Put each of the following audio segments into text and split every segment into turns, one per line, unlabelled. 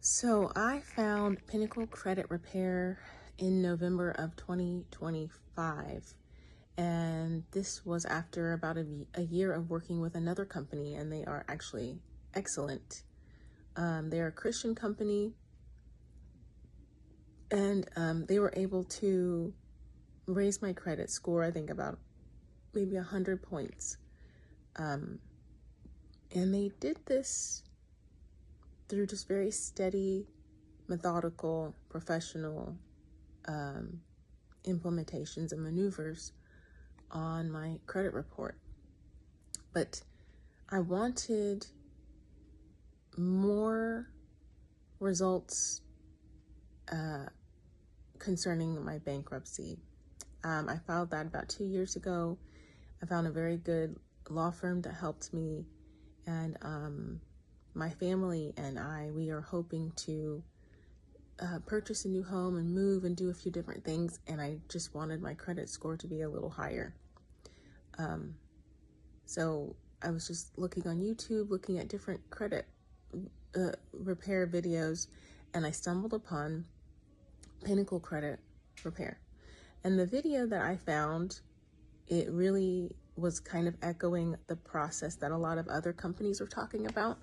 So I found Pinnacle Credit Repair in November of 2025. And this was after about a year of working with another company, and they are actually excellent. They're a Christian company, and they were able to raise my credit score, I think about maybe 100 points. And they did this through just very steady, methodical, professional implementations and maneuvers on my credit report. But I wanted more results concerning my bankruptcy. I filed that about 2 years ago. I found a very good law firm that helped me, and my family and we are hoping to purchase a new home and move and do a few different things, and I just wanted my credit score to be a little higher. So I was just looking on YouTube, looking at different credit repair videos, and I stumbled upon Pinnacle Credit Repair. And the video that I found, it really was kind of echoing the process that a lot of other companies are talking about.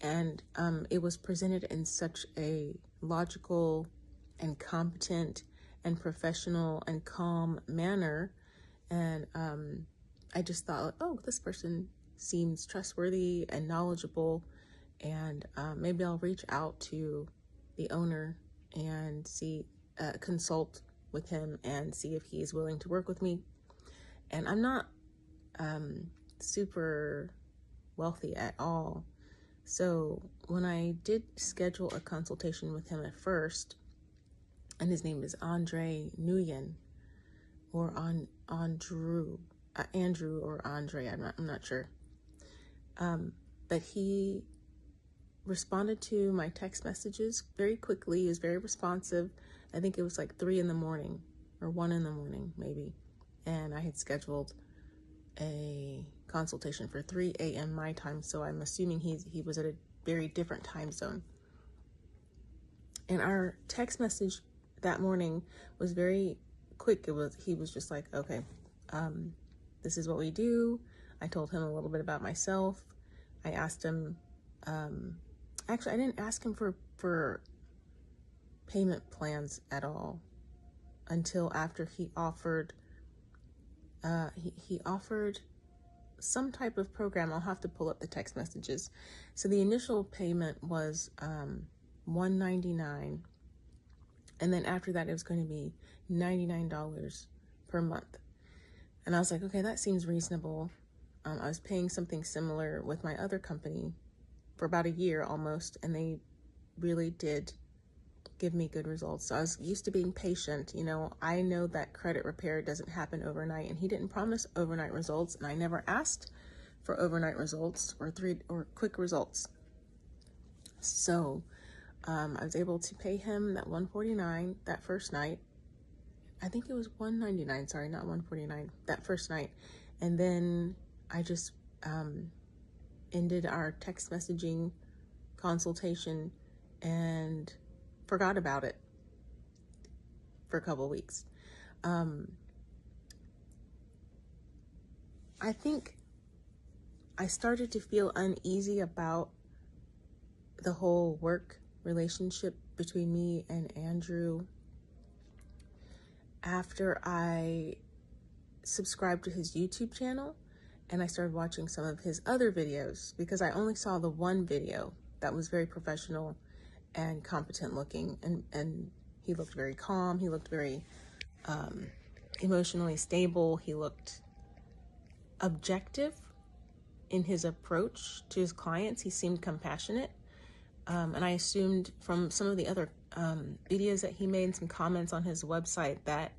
And it was presented in such a logical and competent and professional and calm manner. And I just thought, oh, this person seems trustworthy and knowledgeable. And maybe I'll reach out to the owner and consult with him and see if he's willing to work with me. And I'm not super wealthy at all. So when I did schedule a consultation with him at first, and his name is Andre Nguyen, or Andrew or Andre, I'm not sure. But he responded to my text messages very quickly. He was very responsive. I think it was like 3 a.m. or 1 a.m. maybe. And I had scheduled a consultation for 3 a.m. my time, so I'm assuming he was at a very different time zone. And our text message that morning was very quick. He was just like, okay, this is what we do. I told him a little bit about myself. I asked him, actually I didn't ask him for payment plans at all until after he offered he offered some type of program. I'll have to pull up the text messages. So the initial payment was $199, and then after that it was going to be $99 per month. And I was like, okay, that seems reasonable. I was paying something similar with my other company for about a year almost, and they really did give me good results. So I was used to being patient. I know that credit repair doesn't happen overnight, and he didn't promise overnight results, and I never asked for overnight results or quick results. So I was able to pay him that $149 that first night. I think it was $199, sorry, not $149, that first night. And then I just ended our text messaging consultation and forgot about it for a couple of weeks. I think I started to feel uneasy about the whole work relationship between me and Andrew after I subscribed to his YouTube channel and I started watching some of his other videos, because I only saw the one video that was very professional and competent looking, and he looked very calm. He looked very emotionally stable. He looked objective in his approach to his clients. He seemed compassionate, and I assumed from some of the other videos that he made, some comments on his website, that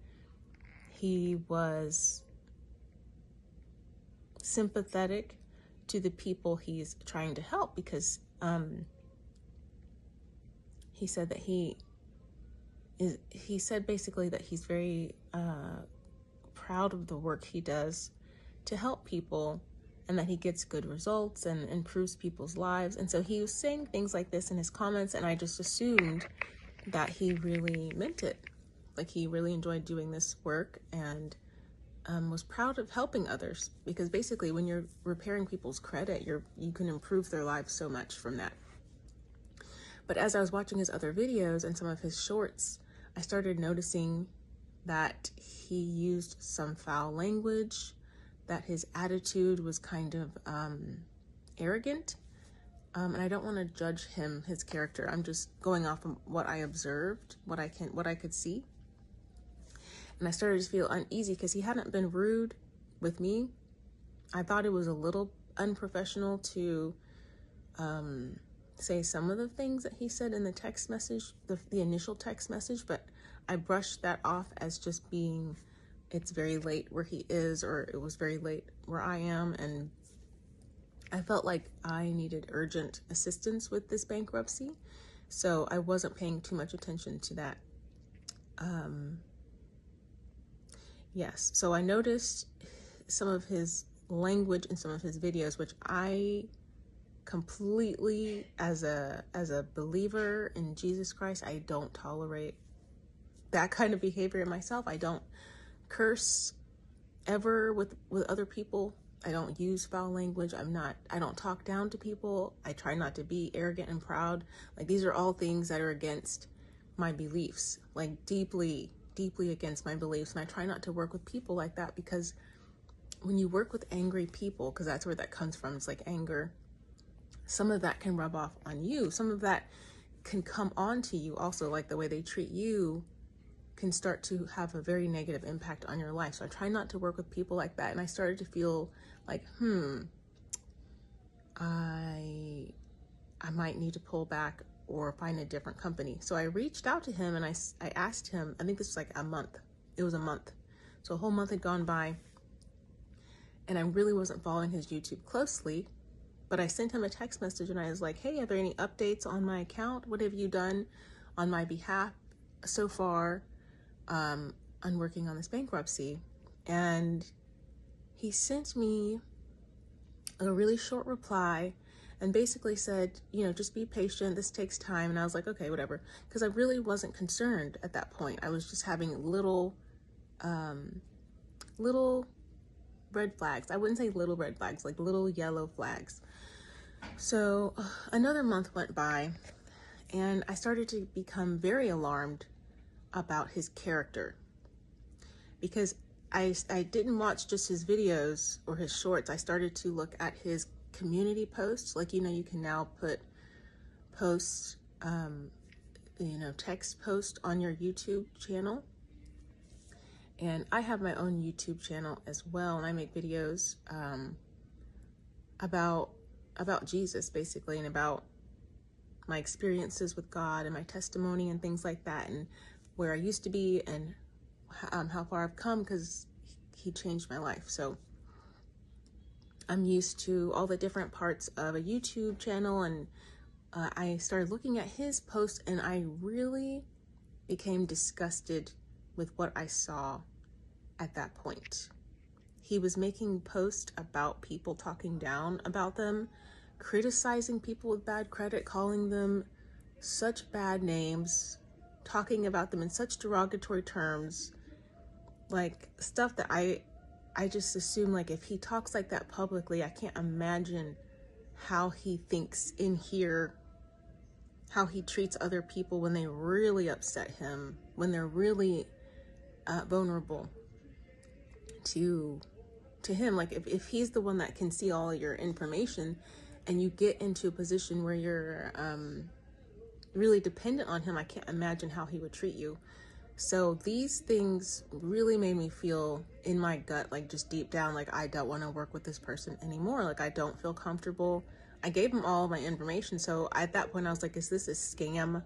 he was sympathetic to the people he's trying to help, because he said that he said basically that he's very proud of the work he does to help people and that he gets good results and improves people's lives. And so he was saying things like this in his comments, and I just assumed that he really meant it. Like he really enjoyed doing this work and was proud of helping others, because basically when you're repairing people's credit, you can improve their lives so much from that. But as I was watching his other videos and some of his shorts, I started noticing that he used some foul language, that his attitude was kind of arrogant. And I don't want to judge his character. I'm just going off of what I observed, what I could see. And I started to feel uneasy because he hadn't been rude with me. I thought it was a little unprofessional to say some of the things that he said in the text message, the initial text message, but I brushed that off as just being, it's very late where he is, or it was very late where I am, and I felt like I needed urgent assistance with this bankruptcy, so I wasn't paying too much attention to that. Yes, so I noticed some of his language in some of his videos, which I completely, as a believer in Jesus Christ, I don't tolerate that kind of behavior in myself. I don't curse ever with other people. I don't use foul language. I don't talk down to people. I try not to be arrogant and proud. Like, these are all things that are against my beliefs, like deeply against my beliefs. And I try not to work with people like that, because when you work with angry people, because that's where that comes from, it's like anger, some of that can rub off on you. Some of that can come on to you also, like the way they treat you can start to have a very negative impact on your life. So I try not to work with people like that. And I started to feel like, I might need to pull back or find a different company. So I reached out to him and I asked him, I think this was like a month. It was a month. So a whole month had gone by and I really wasn't following his YouTube closely, but I sent him a text message and I was like, hey, are there any updates on my account? What have you done on my behalf so far on working on this bankruptcy? And he sent me a really short reply and basically said, just be patient. This takes time. And I was like, okay, whatever. Because I really wasn't concerned at that point. I was just having little red flags. I wouldn't say little red flags, like little yellow flags. So another month went by and I started to become very alarmed about his character, because I didn't watch just his videos or his shorts. I started to look at his community posts. Like, you can now put posts, text post on your YouTube channel. And I have my own YouTube channel as well. And I make videos about Jesus, basically, and about my experiences with God and my testimony and things like that, and where I used to be and how far I've come, because he changed my life. So I'm used to all the different parts of a YouTube channel, and I started looking at his posts and I really became disgusted with what I saw at that point. He was making posts about people, talking down about them, criticizing people with bad credit, calling them such bad names, talking about them in such derogatory terms, like stuff that I just assume, like, if he talks like that publicly, I can't imagine how he thinks in here, how he treats other people when they really upset him, when they're really vulnerable to him. Like, if he's the one that can see all your information and you get into a position where you're really dependent on him, I can't imagine how he would treat you. So these things really made me feel in my gut, like just deep down, like I don't want to work with this person anymore. Like, I don't feel comfortable. I gave him all of my information. So at that point I was like, is this a scam?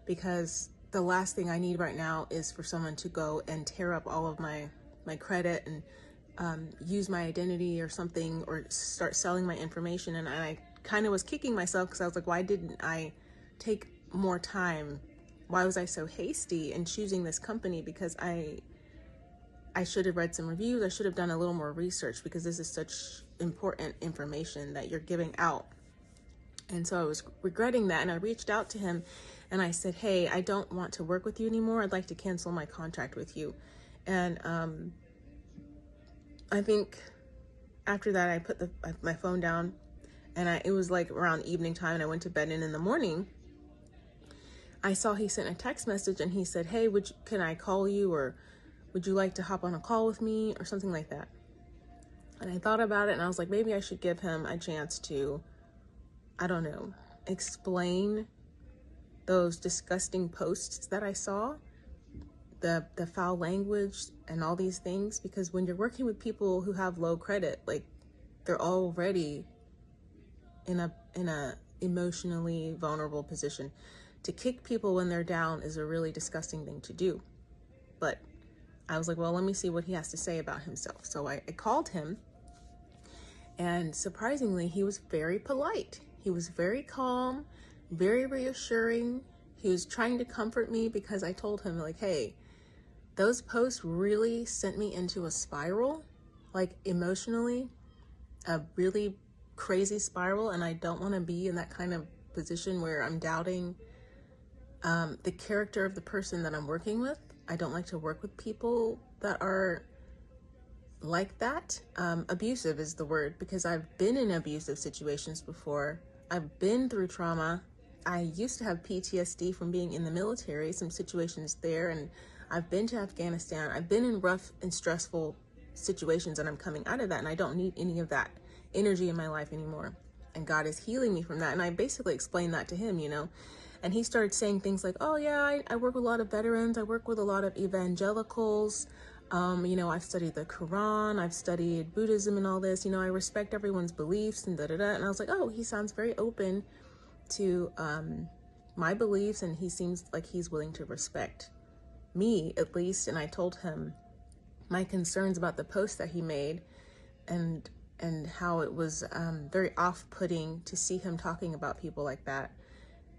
Because the last thing I need right now is for someone to go and tear up all of my credit and use my identity or something, or start selling my information. And I kind of was kicking myself because I was like, why didn't I take more time? Why was I so hasty in choosing this company? Because I should have read some reviews. I should have done a little more research, because this is such important information that you're giving out. And so I was regretting that, and I reached out to him and I said, hey, I don't want to work with you anymore. I'd like to cancel my contract with you. And I think after that, I put my phone down, and it was like around evening time, and I went to bed. And in the morning, I saw he sent a text message, and he said, hey, can I call you, or would you like to hop on a call with me, or something like that. And I thought about it, and I was like, maybe I should give him a chance to, I don't know, explain those disgusting posts that I saw, the foul language and all these things, because when you're working with people who have low credit, like, they're already in a emotionally vulnerable position. To kick people when they're down is a really disgusting thing to do. But I was like, well, let me see what he has to say about himself. So I called him, and surprisingly, he was very polite. He was very calm, very reassuring. He was trying to comfort me, because I told him, like, hey, those posts really sent me into a spiral, like emotionally, a really crazy spiral. And I don't want to be in that kind of position where I'm doubting the character of the person that I'm working with. I don't like to work with people that are like that. Abusive is the word, because I've been in abusive situations before. I've been through trauma. I used to have PTSD from being in the military, some situations there, and I've been to Afghanistan. I've been in rough and stressful situations, and I'm coming out of that, and I don't need any of that energy in my life anymore. And God is healing me from that. And I basically explained that to him, and he started saying things like, oh yeah, I work with a lot of veterans. I work with a lot of evangelicals. I've studied the Quran, I've studied Buddhism and all this, I respect everyone's beliefs and da-da-da. And I was like, oh, he sounds very open to my beliefs, and he seems like he's willing to respect me, at least. And I told him my concerns about the post that he made, and how it was very off-putting to see him talking about people like that.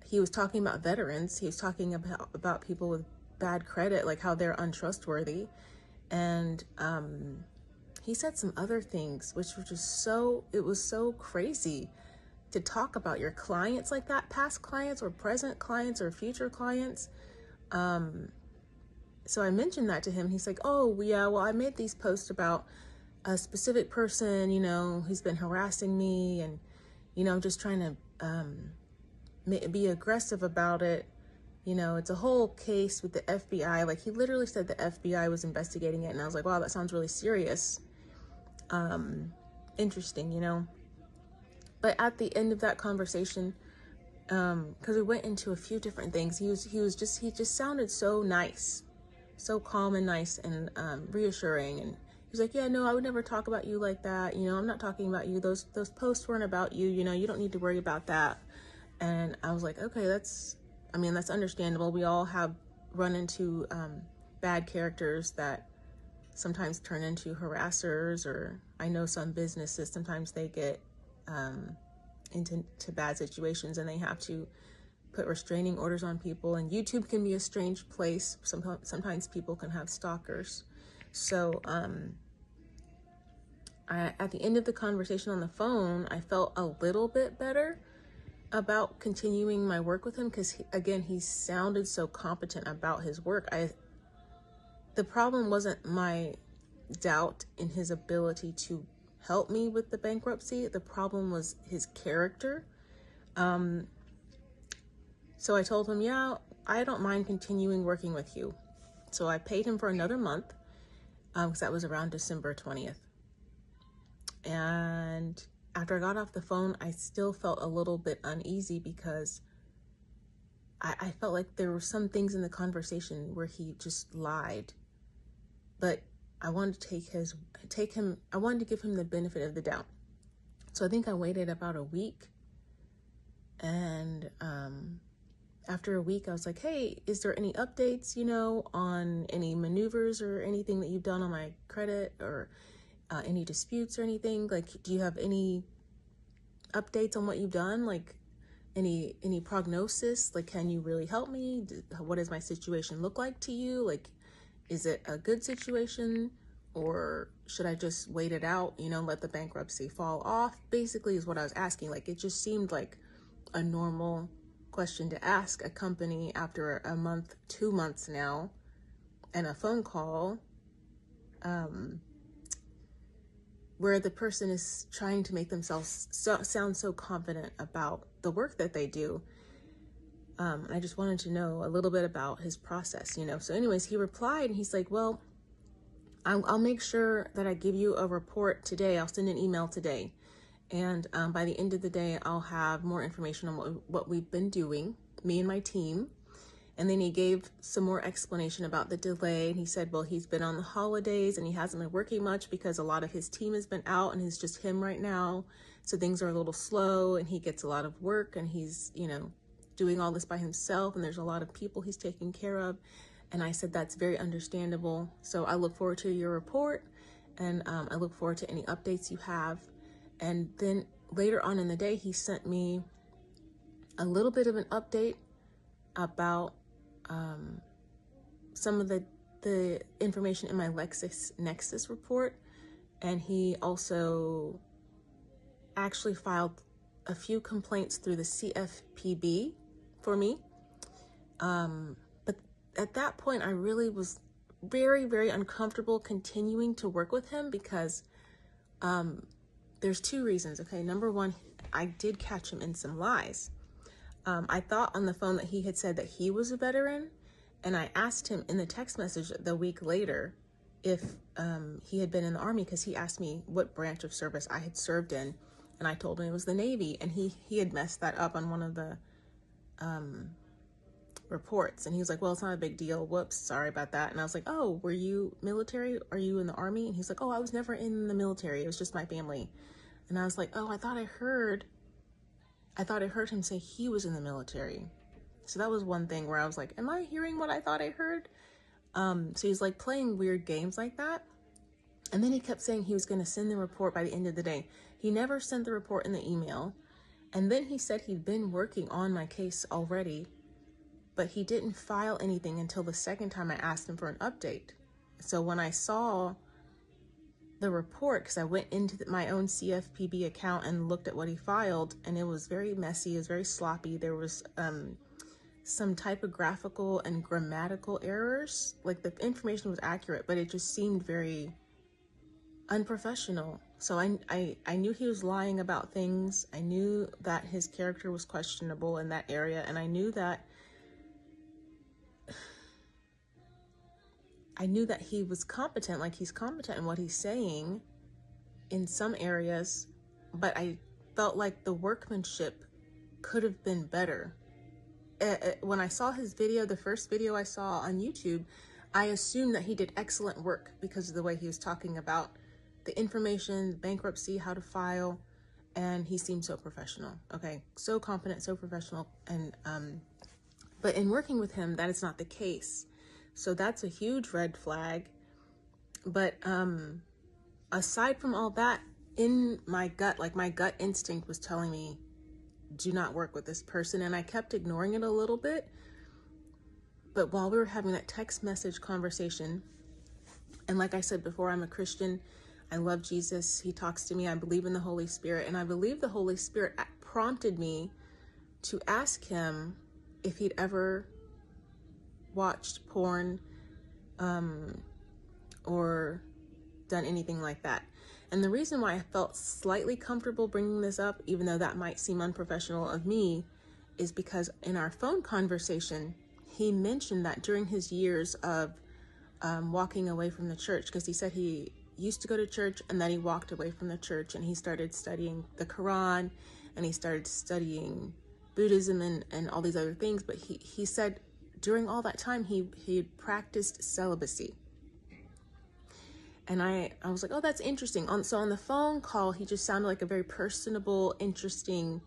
He was talking about veterans. He was talking about people with bad credit, like how they're untrustworthy. And he said some other things, which were just it was so crazy to talk about your clients like that, past clients or present clients or future clients. So I mentioned that to him. He's like, oh yeah, well, I made these posts about a specific person, who's been harassing me, and, I'm just trying to be aggressive about it. It's a whole case with the FBI. Like, he literally said the FBI was investigating it. And I was like, wow, that sounds really serious. Interesting, But at the end of that conversation, because we went into a few different things, he just sounded so nice, so calm and nice, and reassuring. And he's like, yeah, no, I would never talk about you like that. I'm not talking about you. Those posts weren't about you. You don't need to worry about that. And I was like, okay, that's understandable. We all have run into bad characters that sometimes turn into harassers, or I know some businesses, sometimes they get into bad situations, and they have to put restraining orders on people. And YouTube can be a strange place. Sometimes people can have stalkers. So at the end of the conversation on the phone, I felt a little bit better about continuing my work with him, because he sounded so competent about his work. The problem wasn't my doubt in his ability to help me with the bankruptcy. The problem was his character. So I told him, yeah, I don't mind continuing working with you. So I paid him for another month, because that was around December 20th. And after I got off the phone, I still felt a little bit uneasy, because I felt like there were some things in the conversation where he just lied. But I wanted to I wanted to give him the benefit of the doubt. So I think I waited about a week. And after a week, I was like, hey, is there any updates, on any maneuvers or anything that you've done on my credit, or any disputes or anything? Like, do you have any updates on what you've done? Like, any prognosis? Like, can you really help me? What does my situation look like to you? Like, is it a good situation, or should I just wait it out, let the bankruptcy fall off? Basically is what I was asking. Like, it just seemed like a normal question to ask a company after a month, 2 months now, and a phone call, where the person is trying to make themselves sound so confident about the work that they do. And I just wanted to know a little bit about his process, So anyways, he replied and he's like, well, I'll make sure that I give you a report today. I'll send an email today. And by the end of the day, I'll have more information on what we've been doing, me and my team. And then he gave some more explanation about the delay. And he said, well, he's been on the holidays and he hasn't been working much because a lot of his team has been out and it's just him right now. So things are a little slow and he gets a lot of work and he's, doing all this by himself. And there's a lot of people he's taking care of. And I said, that's very understandable. So I look forward to your report and I look forward to any updates you have. And then later on in the day, he sent me a little bit of an update about some of the information in my LexisNexis report. And he also actually filed a few complaints through the CFPB for me. But at that point, I really was very, very uncomfortable continuing to work with him because there's 2 reasons. Okay, number one, I did catch him in some lies. I thought on the phone that he had said that he was a veteran, and I asked him in the text message the week later if he had been in the Army, because he asked me what branch of service I had served in, and I told him it was the Navy, and he had messed that up on one of the reports, and he was like, well, it's not a big deal, whoops, sorry about that. And I was like, oh, were you military? Are you in the Army? And he's like, oh, I was never in the military, it was just my family. And I was like, oh, I thought I heard him say he was in the military. So that was one thing where I was like, am I hearing what I thought I heard? So he's like playing weird games like that. And then he kept saying he was going to send the report by the end of the day. He never sent the report in the email. And then he said he'd been working on my case already, but he didn't file anything until the second time I asked him for an update. So when I saw the report, because I went into my own CFPB account and looked at what he filed, and it was very messy, it was very sloppy. There was some typographical and grammatical errors. Like, the information was accurate, but it just seemed very unprofessional. So I knew he was lying about things. I knew that his character was questionable in that area, and I knew that he was competent, like he's competent in what he's saying in some areas, but I felt like the workmanship could have been better. When I saw his video, the first video I saw on YouTube, I assumed that he did excellent work because of the way he was talking about the information, bankruptcy, how to file, and he seemed so professional. Okay, so competent, so professional, and but in working with him, that is not the case. So that's a huge red flag. But aside from all that, in my gut, like my gut instinct was telling me, do not work with this person. And I kept ignoring it a little bit. But while we were having that text message conversation, and like I said before, I'm a Christian. I love Jesus. He talks to me. I believe in the Holy Spirit. And I believe the Holy Spirit prompted me to ask him if he'd ever watched porn or done anything like that. And the reason why I felt slightly comfortable bringing this up, even though that might seem unprofessional of me, is because in our phone conversation, he mentioned that during his years of walking away from the church, because he said he used to go to church and then he walked away from the church and he started studying the Quran and he started studying Buddhism and all these other things. But he said during all that time, he practiced celibacy. And I was like, oh, that's interesting. So on the phone call, he just sounded like a very personable, interesting,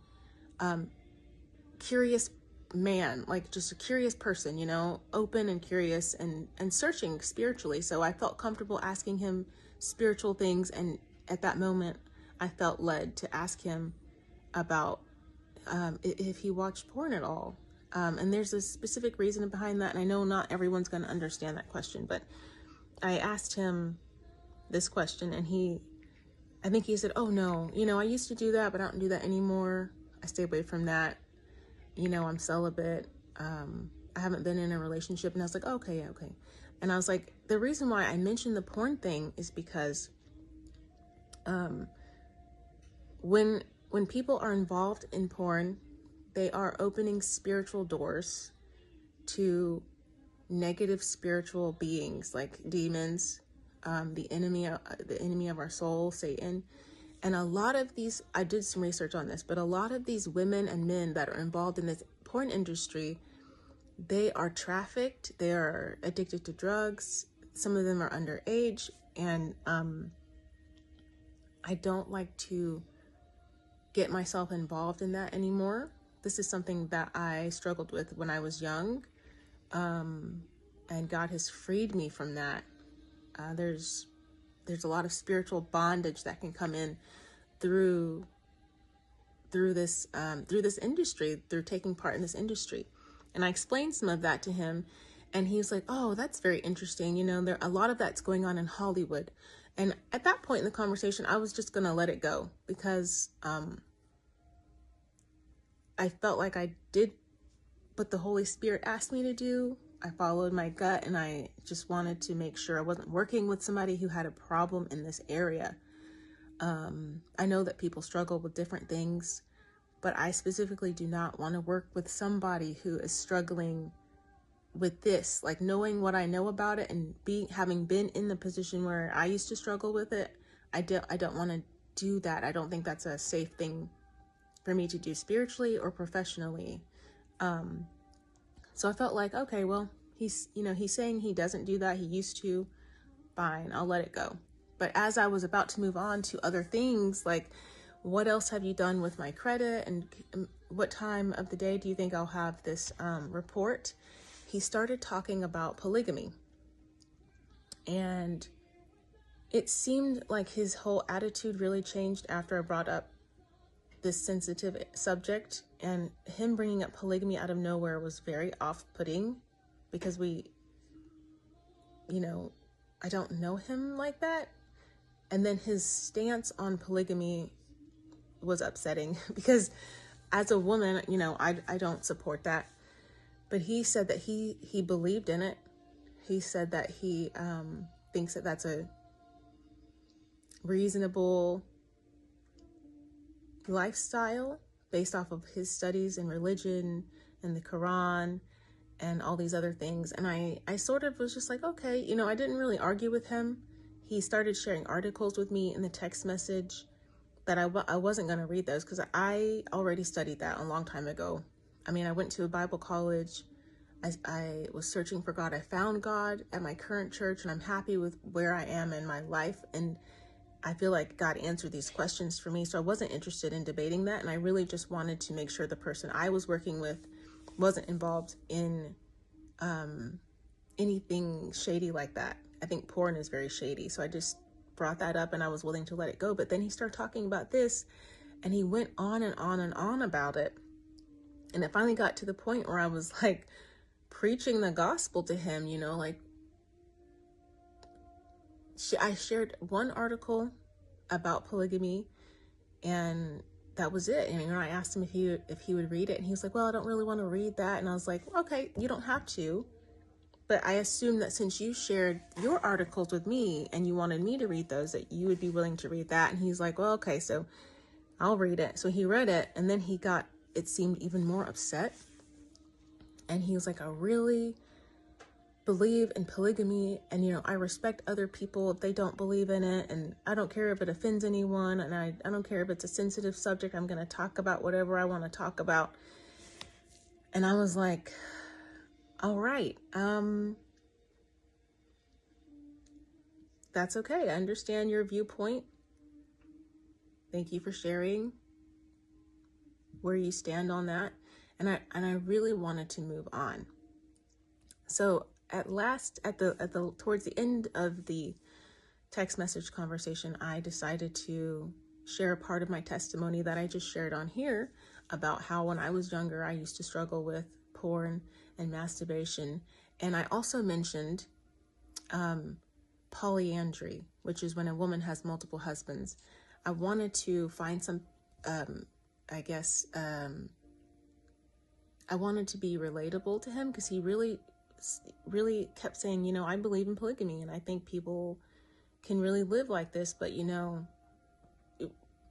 curious man, like just a curious person, open and curious and searching spiritually. So I felt comfortable asking him spiritual things. And at that moment, I felt led to ask him about if he watched porn at all. And there's a specific reason behind that. And I know not everyone's going to understand that question, but I asked him this question, and I think he said, oh no, I used to do that, but I don't do that anymore. I stay away from that. I'm celibate. I haven't been in a relationship. And I was like, okay. And I was like, the reason why I mentioned the porn thing is because when people are involved in porn, they are opening spiritual doors to negative spiritual beings like demons, the enemy of our soul, Satan. And a lot of these, I did some research on this, but a lot of these women and men that are involved in this porn industry, they are trafficked, they are addicted to drugs, some of them are underage, and I don't like to get myself involved in that anymore. This is something that I struggled with when I was young, and God has freed me from that. There's a lot of spiritual bondage that can come in through this industry, through taking part in this industry. And I explained some of that to him, and he was like, oh, that's very interesting. There a lot of that's going on in Hollywood. And at that point in the conversation, I was just going to let it go because I felt like I did what the Holy Spirit asked me to do. I followed my gut, and I just wanted to make sure I wasn't working with somebody who had a problem in this area. I know that people struggle with different things, but I specifically do not want to work with somebody who is struggling with this, like knowing what I know about it and having been in the position where I used to struggle with it. I don't want to do that. I don't think that's a safe thing for me to do spiritually or professionally. So I felt like, okay, well, he's saying he doesn't do that. He used to. Fine, I'll let it go. But as I was about to move on to other things, like, what else have you done with my credit? And what time of the day do you think I'll have this report? He started talking about polygamy. And it seemed like his whole attitude really changed after I brought up this sensitive subject, and him bringing up polygamy out of nowhere was very off-putting because I don't know him like that. And then his stance on polygamy was upsetting because as a woman, I don't support that. But he said that he believed in it. He said that he thinks that that's a reasonable lifestyle based off of his studies in religion and the Quran and all these other things. And I sort of was just like, okay, I didn't really argue with him. He started sharing articles with me in the text message that I wasn't going to read those because I already studied that a long time ago. I mean, I went to a Bible college. I was searching for God. I found God at my current church, and I'm happy with where I am in my life. And I feel like God answered these questions for me. So I wasn't interested in debating that. And I really just wanted to make sure the person I was working with wasn't involved in anything shady like that. I think porn is very shady. So I just brought that up and I was willing to let it go. But then he started talking about this and he went on and on and on about it. And it finally got to the point where I was like preaching the gospel to him, I shared one article about polygamy and that was it. And I asked him if he would read it, and he was like, well, I don't really want to read that. And I was like, okay, you don't have to. But I assume that since you shared your articles with me and you wanted me to read those, that you would be willing to read that. And he's like, well, okay, so I'll read it. So he read it, and then it seemed even more upset. And he was like, I really believe in polygamy, and I respect other people if they don't believe in it, and I don't care if it offends anyone, and I don't care if it's a sensitive subject. I'm going to talk about whatever I want to talk about. And I was like, all right, that's okay. I understand your viewpoint. Thank you for sharing where you stand on that. And I really wanted to move on. So towards the end of the text message conversation, I decided to share a part of my testimony that I just shared on here about how when I was younger, I used to struggle with porn and masturbation. And I also mentioned polyandry, which is when a woman has multiple husbands. I wanted to find some, I wanted to be relatable to him, because he really kept saying, you know, I believe in polygamy and I think people can really live like this, but you know,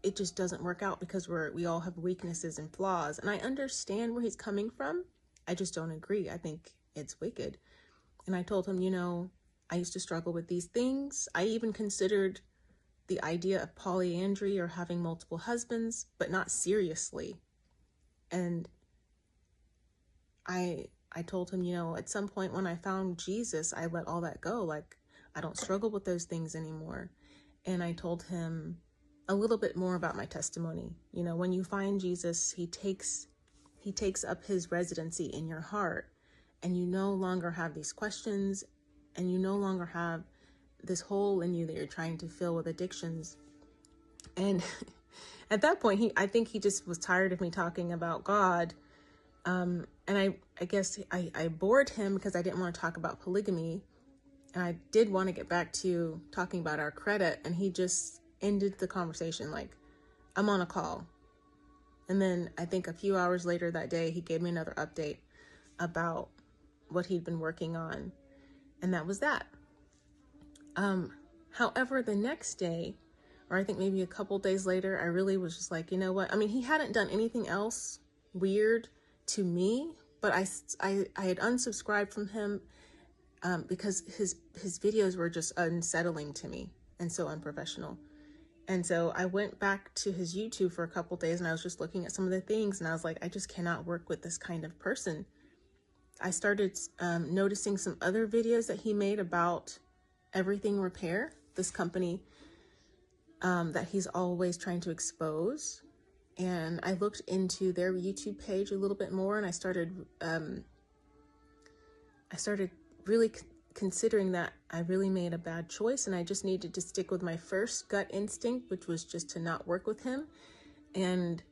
it just doesn't work out because we all have weaknesses and flaws. And I understand where he's coming from. I just don't agree. I think it's wicked. And I told him, you know, I used to struggle with these things. I even considered the idea of polyandry or having multiple husbands, but not seriously. And I told him, you know, at some point when I found Jesus, I let all that go. Like, I don't struggle with those things anymore. And I told him a little bit more about my testimony. You know, when you find Jesus, he takes up his residency in your heart, and you no longer have these questions, and you no longer have this hole in you that you're trying to fill with addictions. And at that point, I think he just was tired of me talking about God. And I guess I bored him because I didn't want to talk about polygamy. And I did want to get back to talking about our credit. And he just ended the conversation like, I'm on a call. And then I think a few hours later that day, he gave me another update about what he'd been working on. And that was that. However, the next day, or I think maybe a couple days later, I really was just like, you know what? I mean, he hadn't done anything else weird to me, but I had unsubscribed from him because his videos were just unsettling to me and so unprofessional. And so I went back to his YouTube for a couple days, and I was just looking at some of the things, and I was like, I just cannot work with this kind of person. I started noticing some other videos that he made about Everything Repair, this company that he's always trying to expose. And I looked into their YouTube page a little bit more, and I started really considering that I really made a bad choice, and I just needed to stick with my first gut instinct, which was just to not work with him. And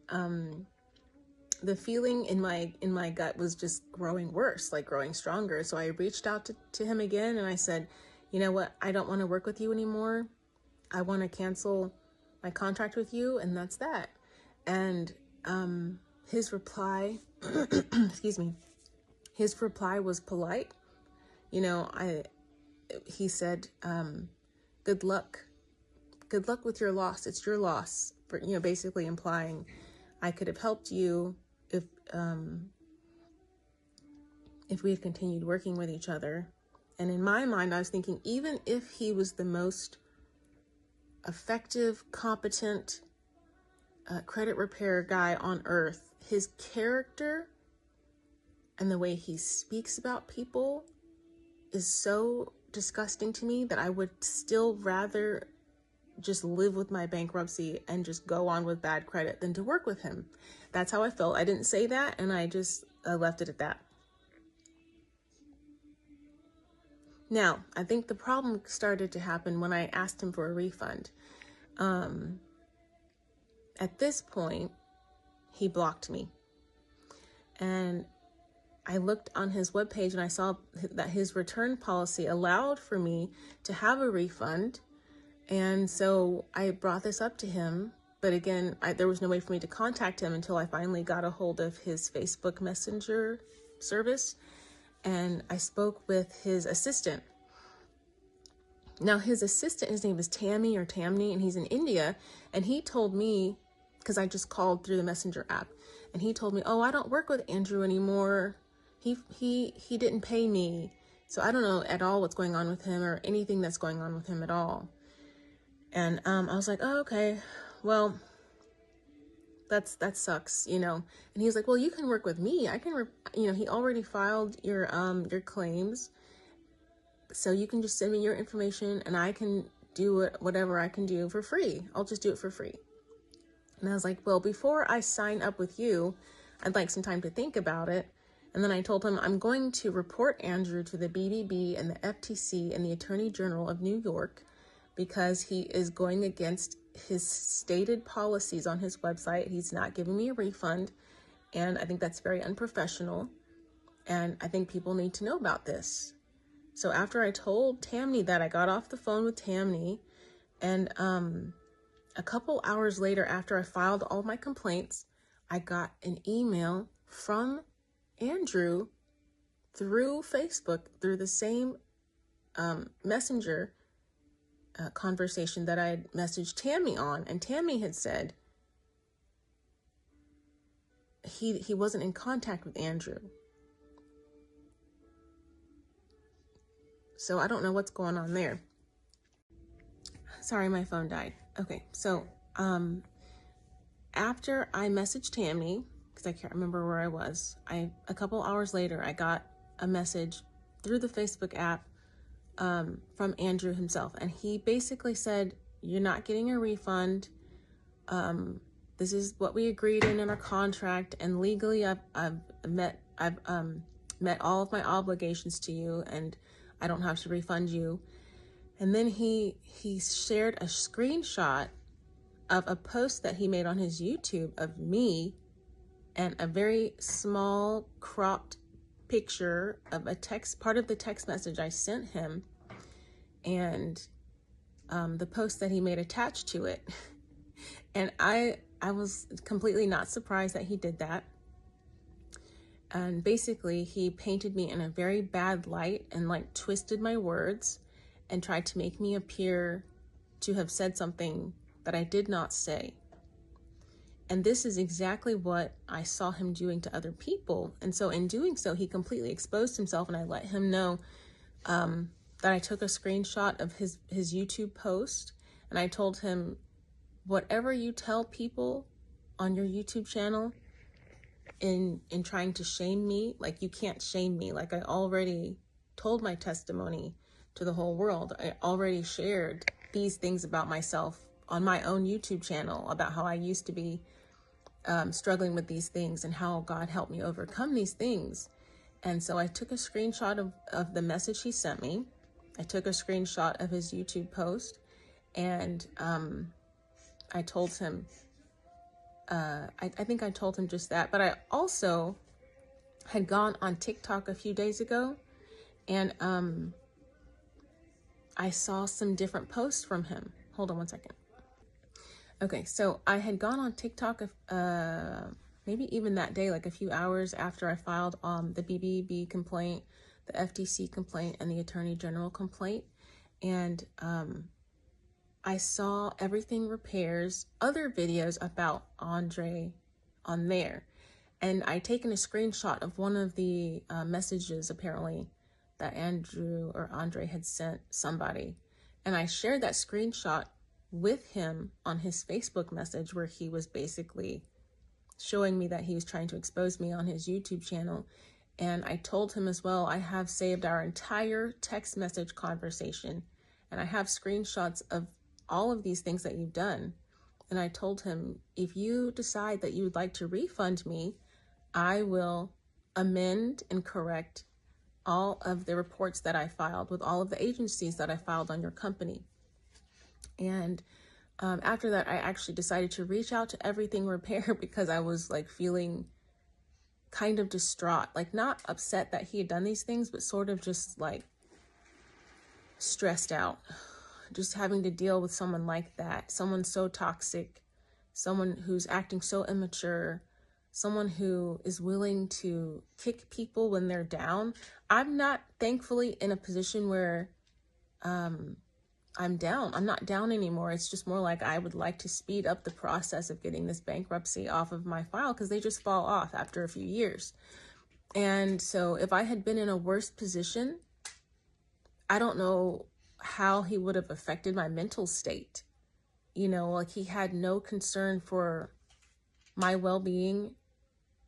the feeling in my gut was just growing worse, like growing stronger. So I reached out to him again, and I said, you know what? I don't want to work with you anymore. I want to cancel my contract with you, and that's that. And his reply, excuse me, his reply was polite. You know, he said, good luck with your loss. It's your loss. For, you know, basically implying I could have helped you if we had continued working with each other. And in my mind, I was thinking, even if he was the most effective, competent credit repair guy on earth, his character and the way he speaks about people is so disgusting to me that I would still rather just live with my bankruptcy and just go on with bad credit than to work with him. That's how I felt. I didn't say that, and I just left it at that. Now, I think the problem started to happen when I asked him for a refund. At this point, he blocked me. And I looked on his webpage and I saw that his return policy allowed for me to have a refund. And so I brought this up to him. But again, there was no way for me to contact him until I finally got a hold of his Facebook Messenger service. And I spoke with his assistant. Now, his assistant, his name is Tammy, and he's in India. And he told me, because I just called through the Messenger app, and he told me, oh, I don't work with Andrew anymore. He didn't pay me. So I don't know at all what's going on with him or anything that's going on with him at all. And I was like, oh, okay, well, that sucks, you know. And he's like, well, you can work with me. I can, you know, he already filed your claims. So you can just send me your information and I can do whatever I can do for free. I'll just do it for free. And I was like, well, before I sign up with you, I'd like some time to think about it. And then I told him I'm going to report Andrew to the BBB and the FTC and the Attorney General of New York because he is going against his stated policies on his website. He's not giving me a refund. And I think that's very unprofessional. And I think people need to know about this. So after I told Tammy that, I got off the phone with Tammy, and a couple hours later, after I filed all my complaints, I got an email from Andrew through Facebook, through the same messenger conversation that I had messaged Tammy on. And Tammy had said he wasn't in contact with Andrew. So I don't know what's going on there. Sorry, my phone died. Okay, so after I messaged Tammy, because I can't remember where I was, a couple hours later, I got a message through the Facebook app from Andrew himself. And he basically said, you're not getting a refund. This is what we agreed in our contract, and legally I've met all of my obligations to you, and I don't have to refund you. And then he shared a screenshot of a post that he made on his YouTube of me, and a very small cropped picture of part of the text message I sent him, and the post that he made attached to it. And I was completely not surprised that he did that. And basically he painted me in a very bad light and like twisted my words and tried to make me appear to have said something that I did not say. And this is exactly what I saw him doing to other people. And so in doing so, he completely exposed himself, and I let him know that I took a screenshot of his YouTube post, and I told him, whatever you tell people on your YouTube channel in trying to shame me, like, you can't shame me. Like, I already told my testimony to the whole world. I already shared these things about myself on my own YouTube channel, about how I used to be struggling with these things and how God helped me overcome these things. And so I took a screenshot of the message he sent me. I took a screenshot of his YouTube post, and I told him, I think I told him just that, but I also had gone on TikTok a few days ago, and I saw some different posts from him. Hold on one second. Okay, so I had gone on TikTok, maybe even that day, like a few hours after I filed the BBB complaint, the FTC complaint, and the Attorney General complaint, and I saw Everything Repair's other videos about Andre on there. And I'd taken a screenshot of one of the messages, apparently, that Andrew or Andre had sent somebody. And I shared that screenshot with him on his Facebook message, where he was basically showing me that he was trying to expose me on his YouTube channel. And I told him as well, I have saved our entire text message conversation, and I have screenshots of all of these things that you've done. And I told him, if you decide that you would like to refund me, I will amend and correct all of the reports that I filed with all of the agencies that I filed on your company. And after that, I actually decided to reach out to Everything Repair, because I was like feeling kind of distraught, like not upset that he had done these things, but sort of just like stressed out, just having to deal with someone like that, someone so toxic, someone who's acting so immature, someone who is willing to kick people when they're down. I'm not, thankfully, in a position where I'm down. I'm not down anymore. It's just more like I would like to speed up the process of getting this bankruptcy off of my file, because they just fall off after a few years. And so if I had been in a worse position, I don't know how he would have affected my mental state. You know, like, he had no concern for my well-being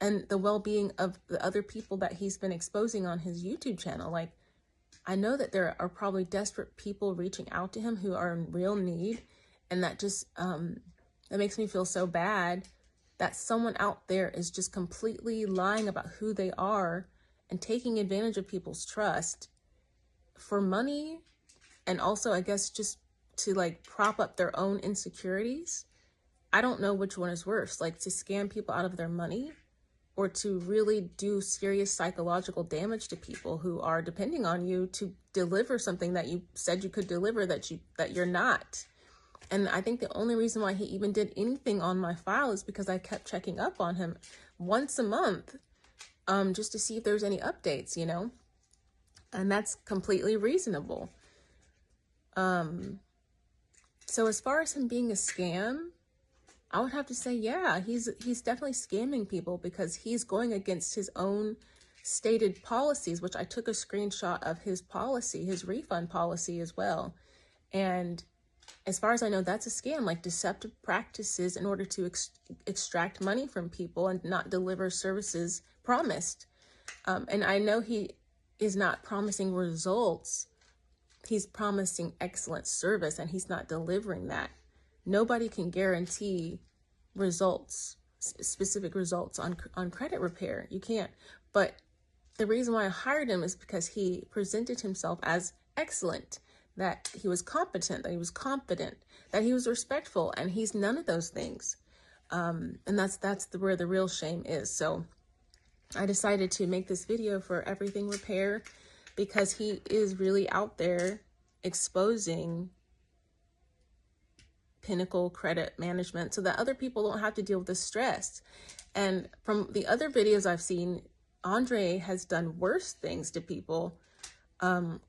and the well-being of the other people that he's been exposing on his YouTube channel. Like, I know that there are probably desperate people reaching out to him who are in real need, and that just that makes me feel so bad that someone out there is just completely lying about who they are and taking advantage of people's trust for money, and also, I guess, just to like prop up their own insecurities. I don't know which one is worse, like to scam people out of their money, or to really do serious psychological damage to people who are depending on you to deliver something that you said you could deliver that you're not. And I think the only reason why he even did anything on my file is because I kept checking up on him once a month, just to see if there's any updates, you know, and that's completely reasonable. So as far as him being a scam, I would have to say, yeah, he's definitely scamming people, because he's going against his own stated policies, which I took a screenshot of his policy, his refund policy as well. And as far as I know, that's a scam, like deceptive practices in order to extract money from people and not deliver services promised. And I know he is not promising results. He's promising excellent service, and he's not delivering that. Nobody can guarantee results, specific results on credit repair. You can't. But the reason why I hired him is because he presented himself as excellent, that he was competent, that he was confident, that he was respectful, and he's none of those things. And that's where the real shame is. So I decided to make this video for Everything Repair, because he is really out there exposing Pinnacle Credit Management so that other people don't have to deal with the stress. And from the other videos I've seen, Andre has done worse things to people,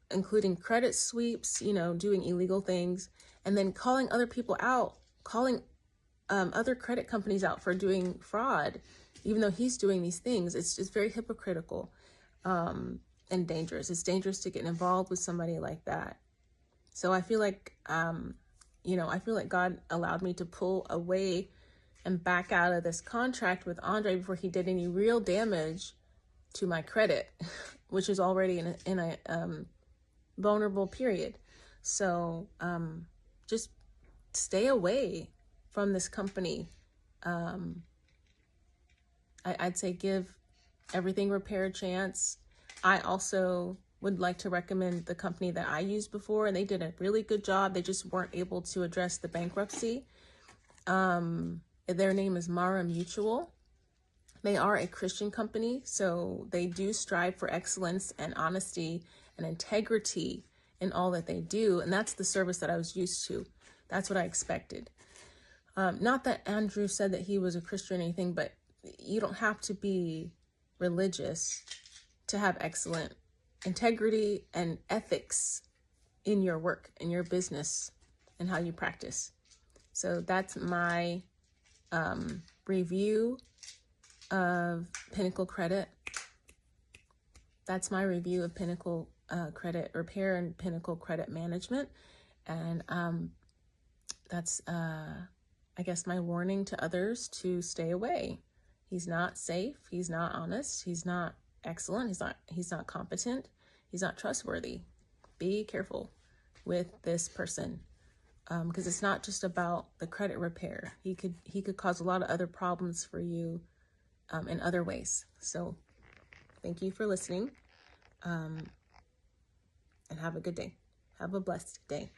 including credit sweeps, you know, doing illegal things, and then calling other people out, calling other credit companies out for doing fraud, even though he's doing these things. It's just very hypocritical and dangerous. It's dangerous to get involved with somebody like that. So I feel like, I feel like God allowed me to pull away and back out of this contract with Andre before he did any real damage to my credit, which is already in a vulnerable period. So just stay away from this company. I'd say give Everything Repair a chance. I also would like to recommend the company that I used before, and they did a really good job. They just weren't able to address the bankruptcy. Their name is Mara Mutual. They are a Christian company, so they do strive for excellence and honesty and integrity in all that they do. And that's the service that I was used to. That's what I expected. Not that Andrew said that he was a Christian or anything, but you don't have to be religious to have excellent integrity and ethics in your work, in your business, and how you practice. So that's my review of Pinnacle Credit. That's my review of Pinnacle Credit Repair and Pinnacle Credit Management. And that's, I guess, my warning to others to stay away. He's not safe. He's not honest. He's not excellent. He's not competent. He's not trustworthy. Be careful with this person, because it's not just about the credit repair. He could cause a lot of other problems for you in other ways. So thank you for listening, and have a good day. Have a blessed day.